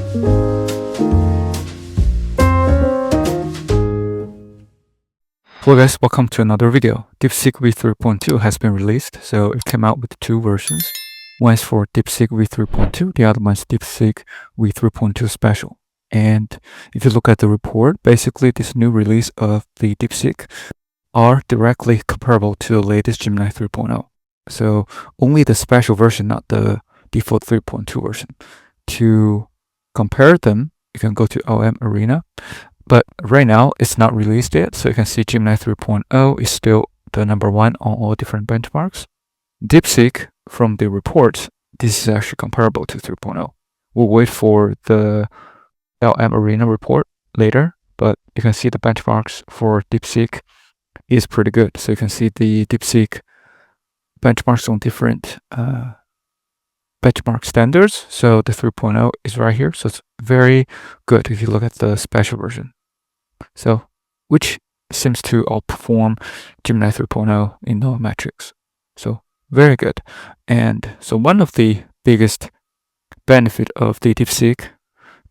Hello guys, welcome to another video. DeepSeek V3.2 has been released, so it came out with two versions. One is for DeepSeek V3.2, the other one is DeepSeek V3.2 Special. And if you look at the report, basically this new release of the DeepSeek are directly comparable to the latest Gemini 3.0. So only the special version, not the default 3.2 version. To compare them, you can go to OM Arena. But right now, it's not released yet, so you can see Gemini 3.0 is still the #1 on all different benchmarks. DeepSeek, from the report, this is actually comparable to 3.0. We'll wait for the LM Arena report later, but you can see the benchmarks for DeepSeek is pretty good. So you can see the DeepSeek benchmarks on different benchmark standards. So the 3.0 is right here, so it's very good if you look at the special version. So, which seems to outperform Gemini 3.0 in all metrics. So, very good. And so one of the biggest benefit of the DeepSeek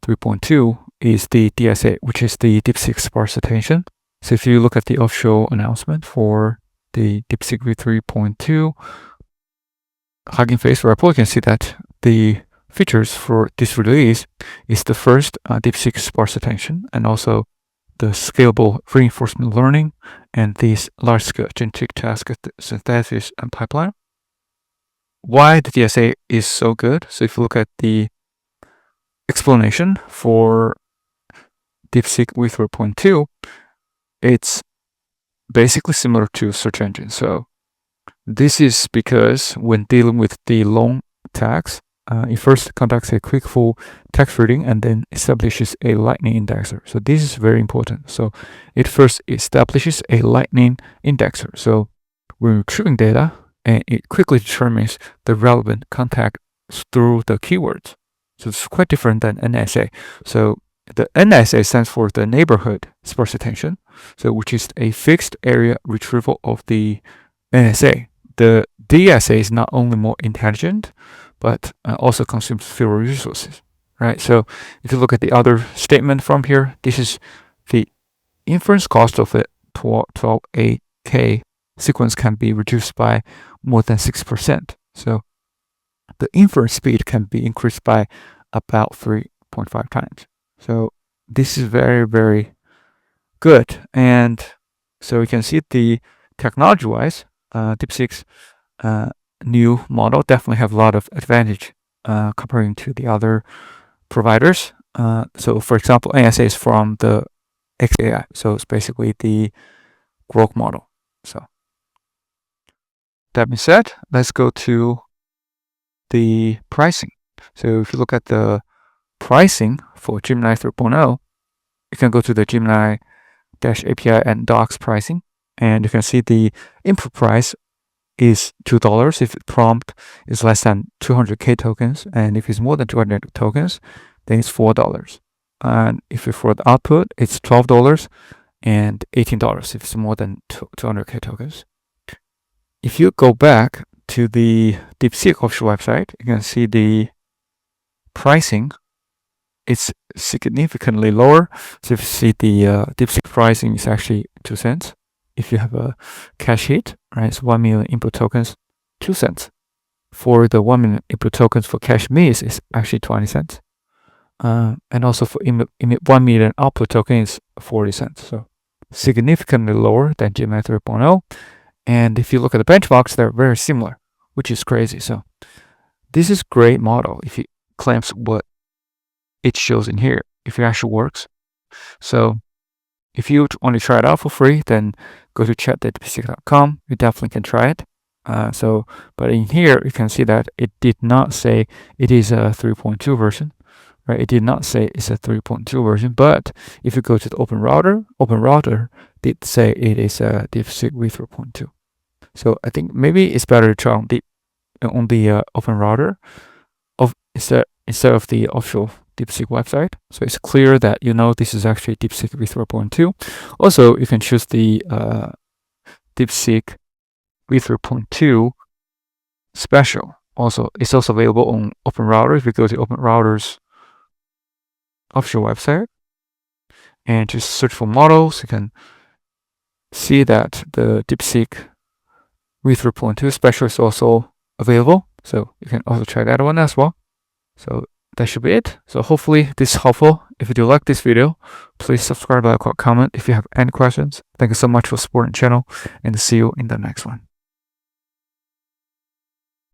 3.2 is the DSA, which is the DeepSeek Sparse Attention. So if you look at the official announcement for the DeepSeek V3.2 Hugging Face report, you can see that the features for this release is the first DeepSeek Sparse Attention, and also the scalable reinforcement learning, and these large-scale agentic task synthesis and pipeline. Why the DSA is so good? So if you look at the explanation for DeepSeek V3.2, it's basically similar to search engine. So this is because when dealing with the long tags, it first conducts a quick full text reading and then establishes a lightning indexer. So this is very important. So it first establishes a lightning indexer. So when retrieving data, and it quickly determines the relevant context through the keywords. So it's quite different than NSA. So the NSA stands for the neighborhood sparse attention, so which is a fixed area retrieval of the NSA. The DSA is not only more intelligent, but also consumes fewer resources, right? So if you look at the other statement from here, this is the inference cost of a 12A-K sequence can be reduced by more than 6%. So the inference speed can be increased by about 3.5 times. So this is very, very good. And so you can see the technology-wise, DeepSeek's new model definitely have a lot of advantage comparing to the other providers. So for example, NSA is from the XAI, so it's basically the growth model. So that being said, let's go to the pricing. So if you look at the pricing for Gemini 3.0, you can go to the Gemini-API and docs pricing, and you can see the input price is $2 if the prompt is less than 200k tokens, and if it's more than 200 tokens, then it's $4. And if it's for the output, it's $12 and $18 if it's more than 200k tokens. If you go back to the DeepSeek official website, you can see the pricing. It's significantly lower. So if you see the DeepSeek pricing is actually 2 cents. If you have a cache hit, right, it's 1 million input tokens, 2 cents. For the 1 million input tokens for cache miss is actually 20 cents. And also for 1 million output tokens, 40 cents. So significantly lower than Gemini 3.0. And if you look at the benchmarks, they're very similar, which is crazy. So this is great model if it claims what it shows in here, if it actually works. So if you want to try it out for free, then go to chat.deepseek.com. You definitely can try it. But in here, you can see that it did not say it is a 3.2 version, right? It did not say it's a 3.2 version. But if you go to the OpenRouter did say it is a DeepSeek V3.2. So I think maybe it's better to try on the OpenRouter instead of the official DeepSeek website. So it's clear that this is actually DeepSeek V3.2. Also, you can choose the DeepSeek V3.2 Special. Also, it's also available on OpenRouter. If you go to OpenRouter's official website and just search for models. You can see that the DeepSeek V3.2 Special is also available. So you can also try that one as well. So that should be it. So hopefully this is helpful. If you do like this video, please subscribe, like, or comment if you have any questions. Thank you so much for supporting the channel, and see you in the next one.